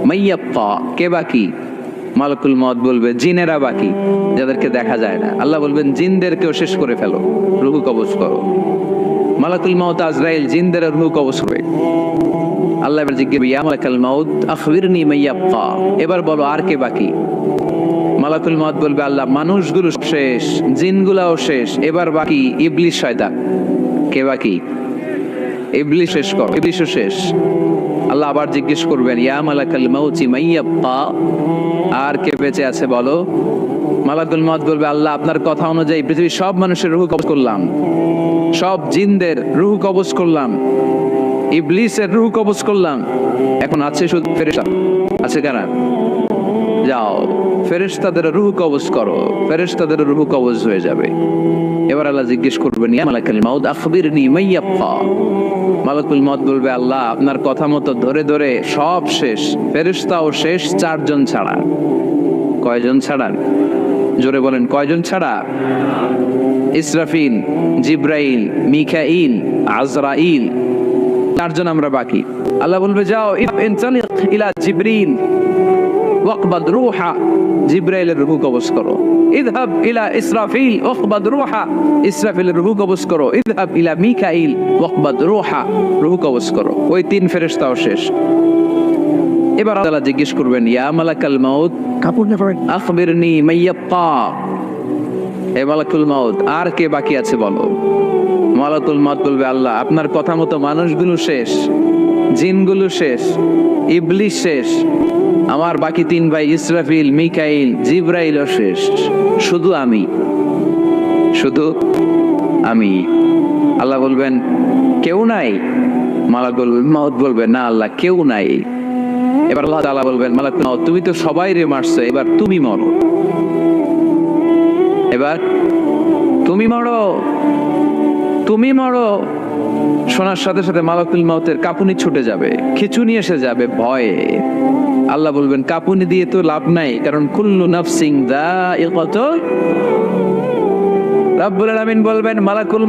মাইয়াব্বা, কে বাকি? মালাকুল মউত বলবে জিনেরা বাকি, যাদেরকে দেখা যায় না। আল্লাহ বলবেন জিনদেরকেও শেষ করে ফেলো, রূহ কবজ করো। মালাকুল মউত আজরাইল জিনদের রূহ কবজ করবে। আল্লাহ এবার জিজ্ঞেস করবে, ইয়া মালাকাল মউত আখবিরনি মাইয়াব্বা, এবার বলো আর কে বাকি? মালাকুল মউত বলবে, আল্লাহ মানুষগুলো শেষ, জিনগুলাও শেষ, এবার বাকি ইবলিস শয়তান। কে বাকি? ইবলিস শেষ করো, ইবলিসও শেষ। আল্লাহ আবার জিজ্ঞেস করবেন, ইয়া মালাকাল মাউতি মাইয়াব্বা, আর কে বেঁচে আছে বলো? মালাকুল মউত বলবে, আল্লাহ আপনার কথা অনুযায়ী পৃথিবীর সব মানুষের রূহ কবজ করলাম, সব জিনদের রূহ কবজ করলাম, ইবলিসের রূহ কবজ করলাম, এখন আছে শুধু ফেরেশতা। আছে কারা? যাও ফেরেশতাদের রূহ কবজ করো, ফেরেশতাদের রূহ কবজ হয়ে যাবে। এবার আল্লাহ জিজ্ঞেস করবেন, ইয়া মালাকাল মাউত আখবিরনি মাইয়াব্বা। মালাকুল মউত বলবে, আল্লাহ আপনার কথা মতো ধরে ধরে সব শেষ, ফেরেশতাও শেষ, চারজন ছাড়া। কয়জন ছাড়া? জোরে বলেন, কয়জন ছাড়া? ইসরাফিল, জিব্রাইল, মিকাইল, আজরাইল, চারজন আমরা বাকি। আল্লাহ বলবে, যাও ইনতালিক ইলা জিবরিল ওয়াকবাদ রূহা, জিব্রাইলের রূহ কবজ করো। ইযহাব ইলা ইসরাফিল ওয়াকবাদ রূহা, ইসরাফিলের রূহ কবজ করো। ইযহাব ইলা মিকাইল ওয়াকবাদ রূহা, রূহ কবজ করো। ওই তিন ফেরেশতাও শেষ। এবার আল্লাহ জিজ্ঞেস করবেন, ইয়া মালাকাল মাউত আখবিরনি মাইয়াব্বা, হে মালাকুল মাউত আর কে বাকি আছে বলো? মালাকুল মউত বলবে, আল্লাহ আপনার কথা মতো মানুষগুলো শেষ, জিনগুলো শেষ, ইবলিস শেষ, আমার বাকি তিন ভাই ইসরাফিল, মিকাইল, জিব্রাইলও শেষ, শুধু আমি, শুধু আমি। আল্লাহ বলবেন, কেউ নাই? মালাকুল মউত বলবে, না আল্লাহ কেউ নাই। এবার আল্লাহ তাআলা বলবেন, মালাকুল মউত তুমি তো সবাই রে মারছো, এবার তুমি মরো, এবার তুমি মরো, তুমি মরো। শোনার সাথে সাথে মালাকুল মউতের কাঁপুনি ছুটে যাবে, খিঁচুনি এসে যাবে ভয়ে। আল্লাহ বলবেন, কাঁপুনি দিয়ে তো লাভ নাই, কারণ কুল্লু নাফসিন যায়িকাতুল। রব্বুল আলামিন বলবেন, মালাকুল